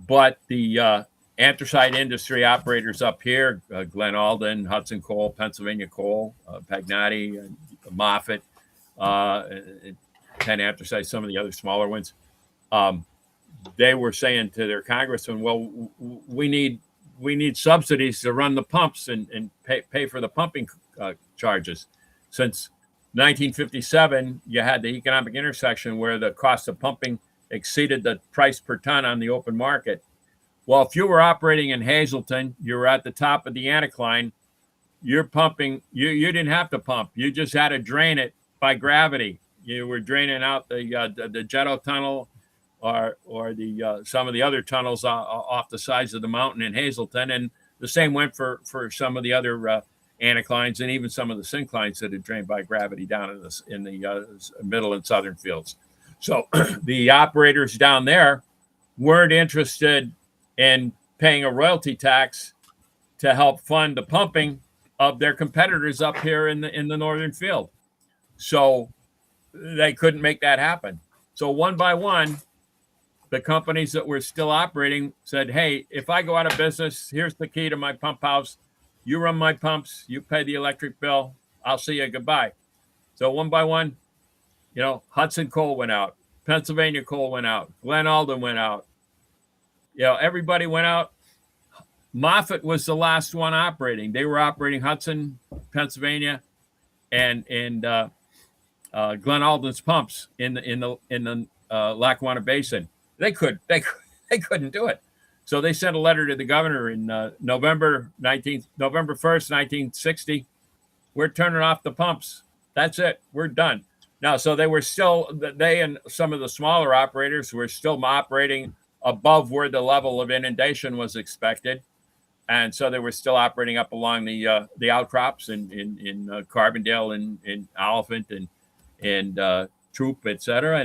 But the anthracite industry operators up here, Glen Alden, Hudson Coal, Pennsylvania Coal, Pagnati, Moffett, Penn Anthracite, some of the other smaller ones, they were saying to their congressman, well, we need subsidies to run the pumps and pay for the pumping charges. Since 1957, you had the economic intersection where the cost of pumping exceeded the price per ton on the open market. Well, if you were operating in Hazleton, you were at the top of the anticline, you're pumping, you didn't have to pump. You just had to drain it by gravity. You were draining out the Jetto Tunnel or the some of the other tunnels off the sides of the mountain in Hazleton. And the same went for some of the other anticlines and even some of the synclines that had drained by gravity down in the middle and southern fields. So the operators down there weren't interested in paying a royalty tax to help fund the pumping of their competitors up here in the northern field. So they couldn't make that happen. So one by one, the companies that were still operating said, hey, if I go out of business, here's the key to my pump house. You run my pumps, you pay the electric bill, I'll see you, goodbye. So one by one, Hudson Coal went out, Pennsylvania Coal went out, Glen Alden went out. Everybody went out. Moffett was the last one operating. They were operating Hudson, Pennsylvania, and Glen Alden's pumps in the Lackawanna Basin. They couldn't do it. So they sent a letter to the governor in November 1st, 1960. We're turning off the pumps. That's it. We're done. Now, so they and some of the smaller operators were still operating above where the level of inundation was expected. And so they were still operating up along the outcrops in Carbondale and in Oliphant and Troop, et cetera.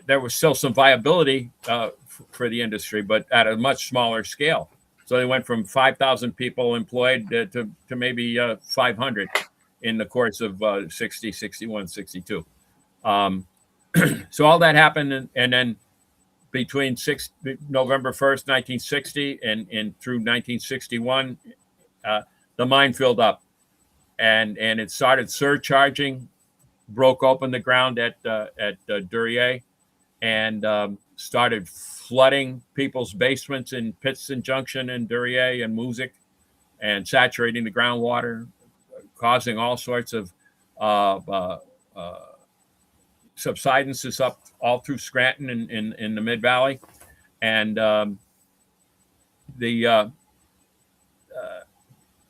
There was still some viability for the industry, but at a much smaller scale. So they went from 5,000 people employed to maybe 500 in the course of 60, 61, 62. So all that happened, and then between November 1st, 1960 and through 1961, the mine filled up, and it started surcharging, broke open the ground at Duryea, and started flooding people's basements in Pittston Junction and Duryea and Music, and saturating the groundwater, causing all sorts of subsidences up all through Scranton in the Mid Valley, and the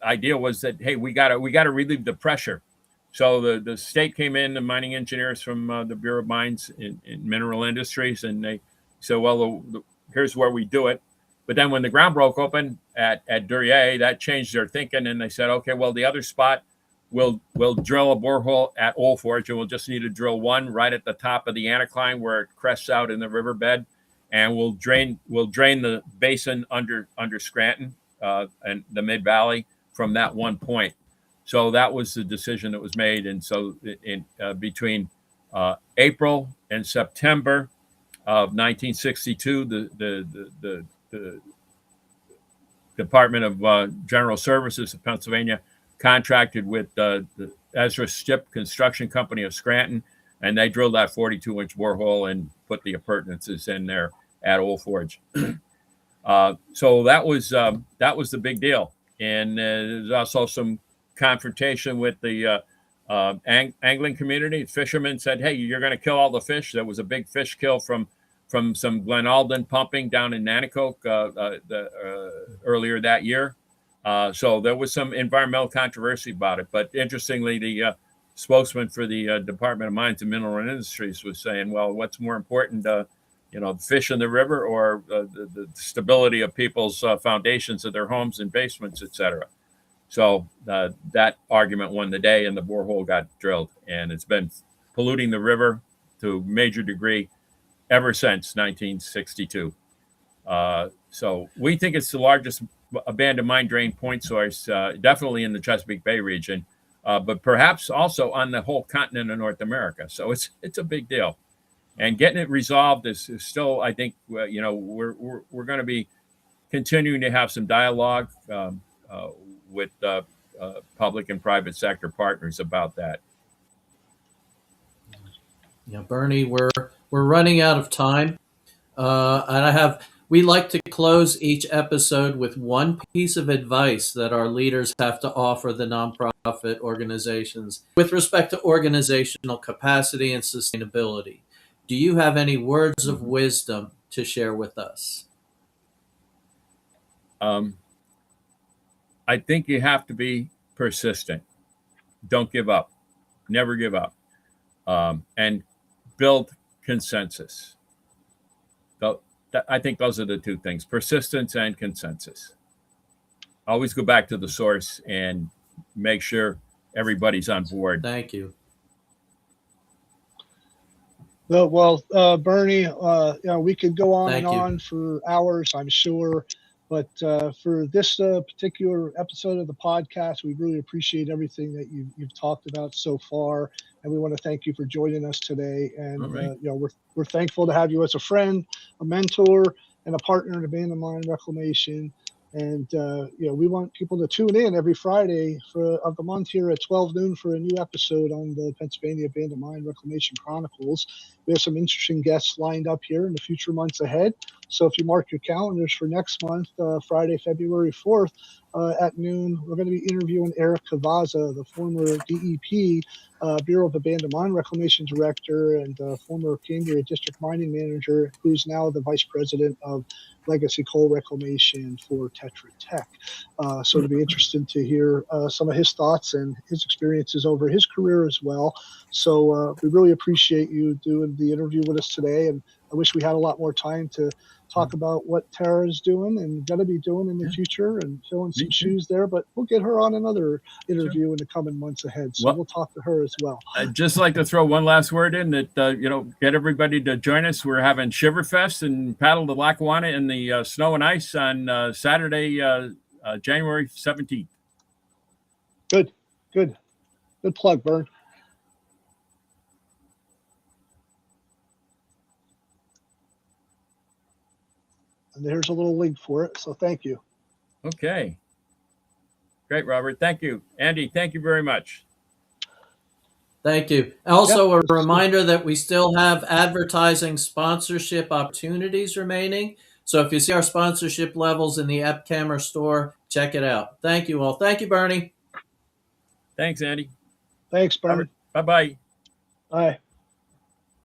idea was that, hey, we got to relieve the pressure. So the state came in, the mining engineers from the Bureau of Mines in Mineral Industries, and they said, well, here's where we do it. But then when the ground broke open at Duryea, that changed their thinking, and they said, okay, well, the other spot, we'll drill a borehole at Old Forge, and we'll just need to drill one right at the top of the anticline where it crests out in the riverbed, and we'll drain the basin under Scranton and the Mid Valley from that one point. So that was the decision that was made, and so between April and September of 1962, the Department of General Services of Pennsylvania contracted with the Ezra Stipp Construction Company of Scranton, and they drilled that 42-inch borehole and put the appurtenances in there at Old Forge. So that was the big deal, and there's also some confrontation with the angling community. Fishermen said, "Hey, you're going to kill all the fish." There was a big fish kill from some Glen Alden pumping down in Nanticoke earlier that year. So there was some environmental controversy about it. But interestingly, the spokesman for the Department of Mines and Mineral Industries was saying, "Well, what's more important, the fish in the river or the stability of people's foundations of their homes and basements, et cetera?" So that argument won the day, and the borehole got drilled, and it's been polluting the river to a major degree ever since 1962. So we think it's the largest abandoned mine drain point source, definitely in the Chesapeake Bay region, but perhaps also on the whole continent of North America. So it's a big deal, and getting it resolved is still, I think, we're going to be continuing to have some dialogue with public and private sector partners about that. Yeah, Bernie, we're running out of time, and we like to close each episode with one piece of advice that our leaders have to offer the nonprofit organizations with respect to organizational capacity and sustainability. Do you have any words of wisdom to share with us? I think you have to be persistent. Don't give up. Never give up. And build consensus. So I think those are the two things: persistence and consensus. Always go back to the source and make sure everybody's on board. Thank you. Well, Bernie, we could go on Thank and you. on for hours, I'm sure. But for this particular episode of the podcast, we really appreciate everything that you've talked about so far, and we want to thank you for joining us today. And right. we're thankful to have you as a friend, a mentor, and a partner in Abandoned Mine Reclamation. And we want people to tune in every Friday of the month here at 12 noon for a new episode on the Pennsylvania Abandoned Mine Reclamation Chronicles. We have some interesting guests lined up here in the future months ahead. So if you mark your calendars for next month, Friday, February 4th at noon, we're going to be interviewing Eric Cavazza, the former DEP Bureau of Abandoned Mine Reclamation Director and former Cambria District Mining Manager, who's now the Vice President of Legacy Coal Reclamation for Tetra Tech. So it'll be interesting to hear some of his thoughts and his experiences over his career as well. So we really appreciate you doing the interview with us today, and I wish we had a lot more time to talk about what Tara is doing and going to be doing in the future and filling some shoes there, but we'll get her on another interview in the coming months ahead. So we'll talk to her as well. I'd just like to throw one last word in that, get everybody to join us. We're having Shiverfest and Paddle the Lackawanna in the snow and ice on Saturday, January 17th. Good plug, Vern. And there's a little link for it. So thank you. Okay. Great, Robert. Thank you. Andy, thank you very much. Thank you. Also, a reminder that we still have advertising sponsorship opportunities remaining. So if you see our sponsorship levels in the App Camera store, check it out. Thank you all. Thank you, Bernie. Thanks, Andy. Thanks, Bernie. Bye-bye. Bye.